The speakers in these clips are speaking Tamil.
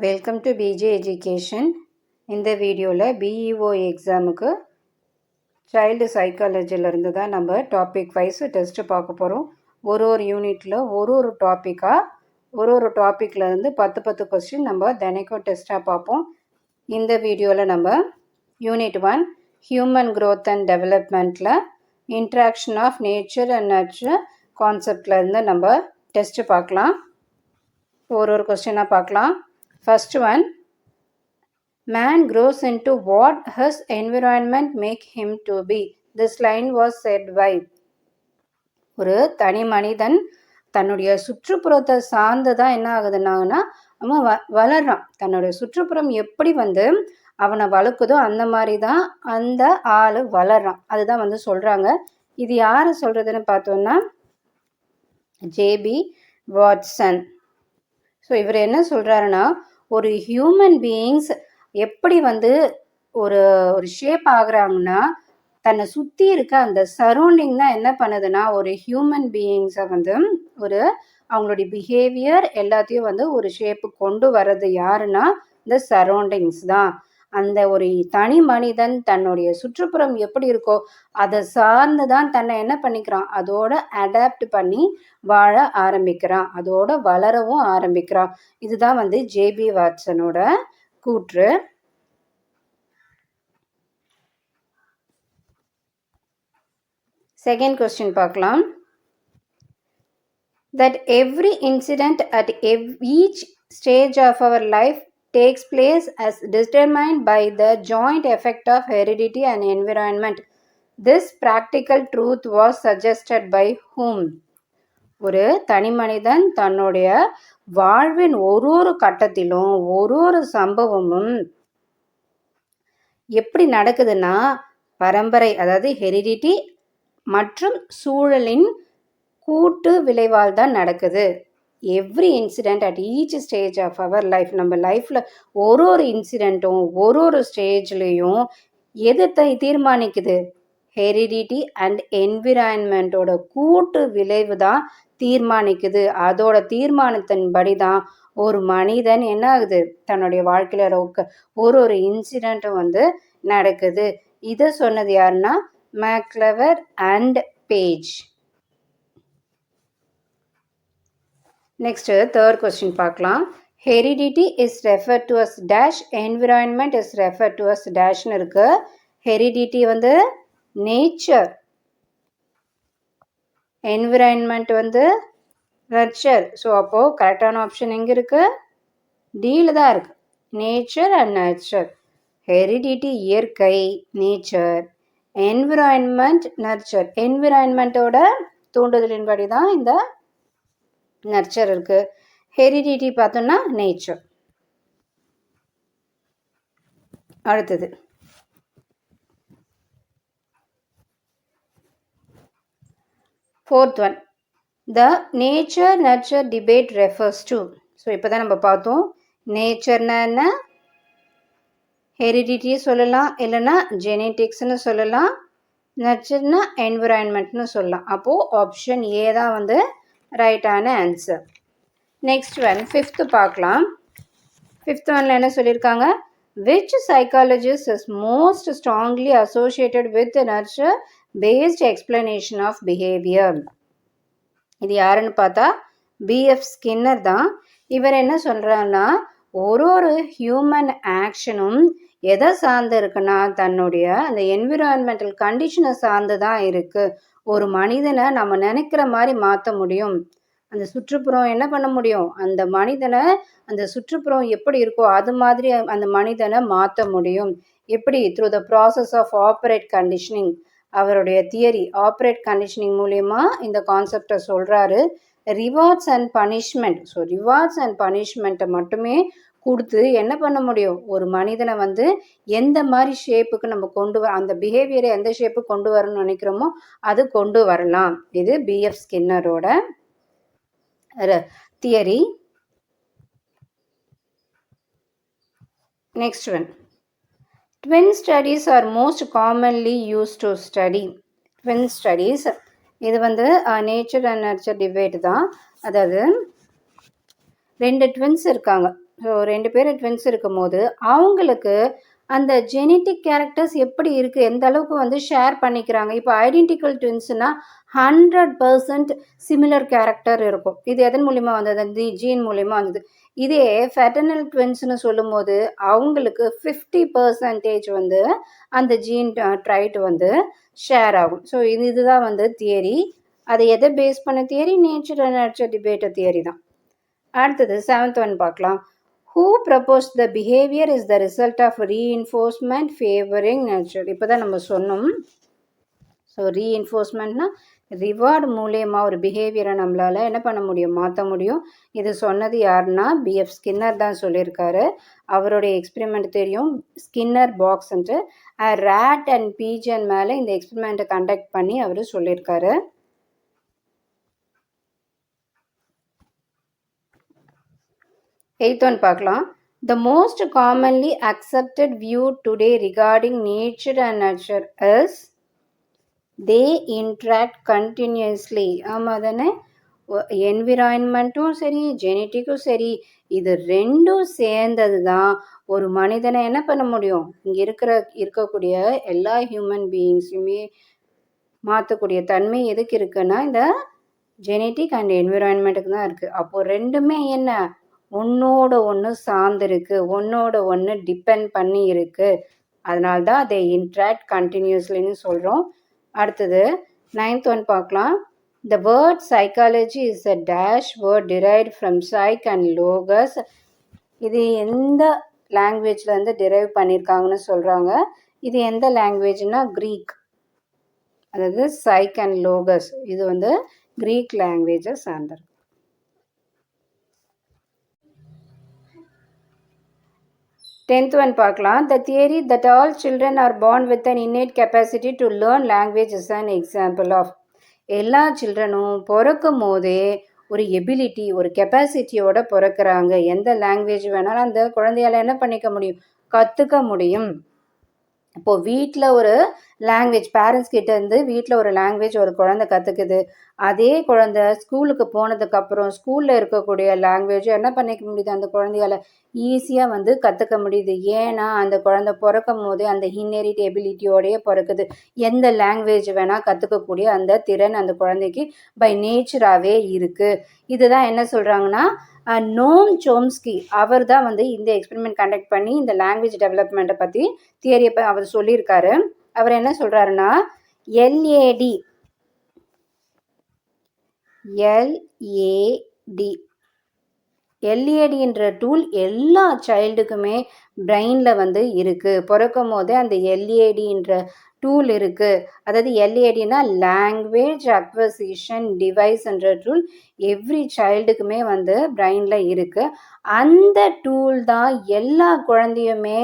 Welcome to PJ education. இந்த வீடியோவில் பிஇஓ எக்ஸாமுக்கு சைல்டு சைக்காலஜிலேருந்து தான் நம்ம டாபிக் வைஸ் டெஸ்ட்டு பார்க்க போகிறோம். ஒரு யூனிட்டில் ஒரு டாப்பிக்லேருந்து 10 கொஸ்டின் நம்ம தினைக்கும் டெஸ்ட்டாக பார்ப்போம். இந்த வீடியோவில் நம்ம யூனிட் 1 ஹியூமன் க்ரோத் அண்ட் டெவலப்மெண்ட்டில் interaction of nature and nurture கான்செப்ட்லேருந்து நம்ம டெஸ்ட்டு பார்க்கலாம். ஒரு கொஸ்டினாக பார்க்கலாம். First one, man grows into what his environment make him to be. This line was said by. ஒரு தனி மனிதன் தன்னுடைய சுற்றுப்புறத்தை சார்ந்து தான் என்ன ஆகுதுன்னாங்கன்னா அவன் வளர்றான். தன்னுடைய சுற்றுப்புறம் எப்படி அவனை வளர்க்குதோ அந்த மாதிரி தான் அந்த ஆள் வளர்றான். அதுதான் சொல்கிறாங்க. இது யார் சொல்கிறதுன்னு பார்த்தோன்னா ஜேபி வாட்சன். ஸோ இவர் என்ன சொல்கிறாருன்னா, ஒரு ஹியூமன் பீயிங்ஸ் எப்படி ஒரு ஒரு ஷேப் ஆகுறாங்கன்னா தன்னை சுற்றி இருக்க அந்த சரௌண்டிங் தான் என்ன பண்ணுதுன்னா ஒரு ஹியூமன் பீயிங்ஸை ஒரு அவங்களுடைய பிஹேவியர் எல்லாத்தையும் ஒரு ஷேப்பு கொண்டு வர்றது யாருன்னா இந்த சரௌண்டிங்ஸ் தான். அந்த ஒரு தனி மனிதன் தன்னுடைய சுற்றுப்புறம் எப்படி இருக்கோ அதை சார்ந்து தான் தன்னை என்ன பண்ணிக்கிறான், அதோட அடாப்ட் பண்ணி வாழ ஆரம்பிக்கிறான், அதோட வளரவும் ஆரம்பிக்கிறான். இதுதான் ஜேபி வாட்சனோட கூற்று. செகண்ட் கொஸ்டின் பார்க்கலாம். That every incident at each stage of our life takes place as determined by the joint effect of heredity and environment. This practical truth was suggested by whom? ஒரு தனி மனிதன் தன்னுடைய வாழ்வின் ஒரு கட்டத்திலும் ஒரு சம்பவமும் எப்படி நடக்குதுன்னா பரம்பரை, அதாவது ஹெரிடிட்டி மற்றும் சூழலின் கூட்டு விளைவால் தான் நடக்குது. Every incident at each stage of our life, நம்ம லைஃப்பில் ஒரு இன்சிடெண்ட்டும் ஒரு ஸ்டேஜ்லேயும் எது தீர்மானிக்குது? ஹெரிடிட்டி அண்ட் என்விரான்மெண்ட்டோட கூட்டு விளைவு தான் தீர்மானிக்குது. அதோட தீர்மானத்தின்படி தான் ஒரு மனிதன் என்ன ஆகுது, தன்னுடைய வாழ்க்கையில் ஒரு இன்சிடெண்ட்டும் நடக்குது. இதை சொன்னது யாருன்னா MacIver and Page. Next third question பார்க்கலாம். Heredity is refer to as dash, environment is refer to as டேஷ்னு இருக்கு. Heredity nature, environment nurture. So அப்போது கரெக்டான ஆப்ஷன் எங்கே இருக்கு? டீல தான் இருக்கு, நேச்சர் அண்ட் நர்ச்சர். ஹெரிடிட்டி இயற்கை, நேச்சர். என்விரான்மெண்ட் நர்ச்சர், என்விரான்மெண்ட்டோட தூண்டுதலின்படி தான் இந்த நர்ச்சர் இருக்கு. ஹெரிடிட்டி பார்த்தோம்னா நேச்சர். அடுத்தது fourth one, the nature nurture debate refers to. So இப்போ தான் நம்ம பார்த்தோம் நேச்சர்னா என்ன, ஹெரிடிட்டி சொல்லலாம், இல்லைன்னா ஜெனட்டிக்ஸ்னு சொல்லலாம், நர்ச்சர்னா என்விரான்மெண்ட்னு சொல்லலாம். அப்போது ஆப்ஷன் ஏ தான் ரைட்டான ஆன்சர். நெக்ஸ்ட் ஒன் ஃபிஃப்த்து பார்க்கலாம். ஃபிஃப்த் ஒன்ல என்ன சொல்லியிருக்காங்க? Which psychologist is most strongly associated with nurture based explanation of behaviour. இது யாருன்னு பார்த்தா பிஎஃப் ஸ்கின்னர் தான். இவர் என்ன சொல்கிறாருன்னா ஒரு ஹியூமன் ஆக்ஷனும் எதை சார்ந்து இருக்குன்னா தன்னுடைய அந்த என்விரான்மெண்டல் கண்டிஷனை சார்ந்து தான் இருக்குது. ஒரு மனிதனை நம்ம நினைக்கிற மாதிரி மாற்ற முடியும். அந்த சுற்றுப்புறம் என்ன பண்ண முடியும், அந்த மனிதனை அந்த சுற்றுப்புறம் எப்படி இருக்கோ அது மாதிரி அந்த மனிதனை மாற்ற முடியும். எப்படி? Through the process of operant conditioning. அவருடைய தியரி ஆப்ரேட் கண்டிஷனிங் மூலயமா இந்த கான்செப்டை சொல்கிறாரு. Rewards and punishment. So rewards and பனிஷ்மெண்ட்டை மட்டுமே கொடுத்து என்ன பண்ண முடியும், ஒரு மனிதனை எந்த மாதிரி ஷேப்புக்கு நம்ம கொண்டு அந்த பிஹேவியரை எந்த ஷேப்புக்கு கொண்டு வரணும்னு நினைக்கிறோமோ அது கொண்டு வரலாம். இது பிஎஃப் ஸ்கின்னரோட theory. Next one, twin studies are most commonly use to study. Twin studies இது நேச்சர் அண்ட் நர்ச்சர் டிபேட் தான். அதாவது 2 ட்வின்ஸ் இருக்காங்க. ஸோ 2 பேர் ட்வின்ஸ் இருக்கும்போது அவங்களுக்கு அந்த ஜெனட்டிக் கேரக்டர்ஸ் எப்படி இருக்குது, எந்த அளவுக்கு வந்து ஷேர் பண்ணிக்கிறாங்க. இப்போ ஐடென்டிக்கல் ட்வின்ஸ்னால் 100% சிமிலர் கேரக்டர் இருக்கும். இது எதன் மூலிமா வந்தது? அந்த ஜீன் மூலிமா வந்தது. இதே ஃபெட்டர்னல் ட்வின்ஸ்னு சொல்லும்போது அவங்களுக்கு 50% வந்து அந்த ஜீன் ட்ரைட் வந்து ஷேர் ஆகும். ஸோ இதுதான் வந்து தியரி. அதை எதை பேஸ் பண்ண theory? Nature and nurture debate theory தான். அடுத்தது 7th ஒன் பார்க்கலாம். Who proposed the behavior is the result of reinforcement favoring nurture. இப்போ தான் நம்ம சொன்னோம். ஸோ ரீஇன்ஃபோர்ஸ்மெண்ட்னா ரிவார்டு மூலியமாக ஒரு பிஹேவியரை நம்மளால் என்ன பண்ண முடியும்? மாற்ற முடியும். இது சொன்னது யாருன்னா பிஎஃப் ஸ்கின்னர் தான் சொல்லியிருக்காரு. அவருடைய எக்ஸ்பெரிமெண்ட் தெரியும், ஸ்கின்னர் பாக்ஸ்ன்ட்டு. ரேட் அண்ட் பீஜன் மேலே இந்த எக்ஸ்பெரிமெண்ட்டை கண்டக்ட் பண்ணி அவர் சொல்லியிருக்காரு. 8th ஒன் பார்க்கலாம். The most commonly accepted view today regarding nature and nurture is they interact continuously. ஆமாம் தானே? என்விரான்மெண்ட்டும் சரி, ஜெனட்டிக்கும் சரி, இது ரெண்டும் சேர்ந்தது தான் ஒரு மனிதனை என்ன பண்ண முடியும்? இங்கே இருக்கக்கூடிய எல்லா ஹியூமன் பீயிங்ஸுமே மாற்றக்கூடிய தன்மை எதுக்கு இருக்குன்னா இந்த ஜெனட்டிக் அண்ட் என்விரான்மெண்ட்டுக்கு தான் இருக்குது. அப்போது ரெண்டுமே என்ன? ஒன்றோட ஒன்று சார்ந்திருக்கு, ஒன்றோட ஒன்று டிபெண்ட் பண்ணி இருக்குது. அதனால தான் அதை இன்ட்ராக்ட் கண்டினியூஸ்லின்னு சொல்கிறோம். அடுத்தது 9th ஒன் பார்க்கலாம். The word psychology is a dash word derived from psych and logos. இது எந்த லாங்குவேஜ்லேருந்து டிரைவ் பண்ணியிருக்காங்கன்னு சொல்கிறாங்க. இது எந்த லாங்குவேஜ்னா க்ரீக். அதாவது சைக் அண்ட் லோகஸ் இது வந்து க்ரீக் லாங்குவேஜை சார்ந்தது. 10th ஒன் பார்க்கலாம். The theory that all children are born with an innate capacity to learn language is an example of. எல்லா சில்ட்ரனும் பிறக்கும் போதே ஒரு எபிலிட்டி, ஒரு கெப்பாசிட்டியோட பிறக்கிறாங்க. எந்த லாங்குவேஜ் வேணாலும் அந்த குழந்தையால் என்ன பண்ணிக்க முடியும்? கற்றுக்க முடியும். இப்போது வீட்டில் ஒரு லாங்குவேஜ் பேரண்ட்ஸ் கிட்டேருந்து வீட்டில் ஒரு லாங்குவேஜ் ஒரு குழந்தை கற்றுக்குது. அதே குழந்தை ஸ்கூலுக்கு போனதுக்கப்புறம் ஸ்கூலில் இருக்கக்கூடிய லாங்குவேஜை என்ன பண்ணிக்க முடியுது? அந்த குழந்தையால் ஈஸியாக வந்து கற்றுக்க முடியுது. ஏன்னா அந்த குழந்தை பிறக்கும் போதே அந்த இன்ஹெரிட் எபிலிட்டியோடையே பிறக்குது. எந்த லாங்குவேஜ் வேணால் கற்றுக்கக்கூடிய அந்த திறன் அந்த குழந்தைக்கு பை நேச்சராகவே இருக்குது. இதுதான் என்ன சொல்கிறாங்கன்னா நோம் சோம்ஸ்கி அவர் தான் வந்து இந்த எக்ஸ்பெரிமெண்ட் கண்டக்ட் பண்ணி இந்த லாங்குவேஜ் டெவலப்மெண்ட்டை பற்றி தியரியை அவர் சொல்லியிருக்காரு. அவர் என்ன சொல்கிறாருன்னா எல்ஏடி எல்ஏடின்ற டூல் எல்லா சைல்டுக்குமே பிரெயினில் வந்து இருக்குது. பிறக்கும் போதே அந்த எல்ஏடின்ற டூல் இருக்குது. அதாவது எல்ஏடினா லாங்குவேஜ் அக்வசிஷன் டிவைஸ்ன்ற டூல் எவ்ரி சைல்டுக்குமே வந்து பிரெயினில் இருக்குது. அந்த டூல் தான் எல்லா குழந்தையுமே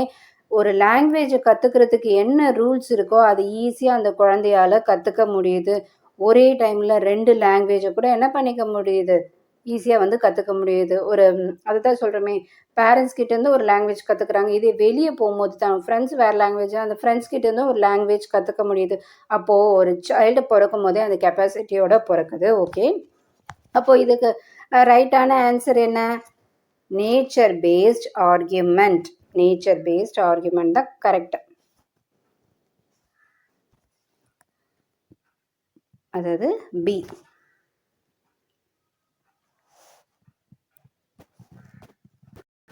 ஒரு லாங்குவேஜை கற்றுக்கிறதுக்கு என்ன ரூல்ஸ் இருக்கோ அது ஈஸியாக அந்த குழந்தையால் கற்றுக்க முடியுது. ஒரே டைமில் 2 லாங்குவேஜை கூட என்ன பண்ணிக்க முடியுது? ஈஸியாக வந்து கற்றுக்க முடியுது. ஒரு அதுதான் சொல்கிறோமே, பேரண்ட்ஸ் கிட்டேருந்து ஒரு லாங்குவேஜ் கற்றுக்குறாங்க. இதே வெளியே போகும்போது தான் ஃப்ரெண்ட்ஸ் வேறு லாங்குவேஜ், அந்த ஃப்ரெண்ட்ஸ் கிட்டேருந்து ஒரு லாங்குவேஜ் கற்றுக்க முடியுது. அப்போது ஒரு சைல்டு பிறக்கும் போதே அந்த கெப்பாசிட்டியோட பிறக்குது. ஓகே, அப்போது இதுக்கு ரைட்டான ஆன்சர் என்ன? Nature based argument. Nature based argument தான் கரெக்ட். அதாவது பி.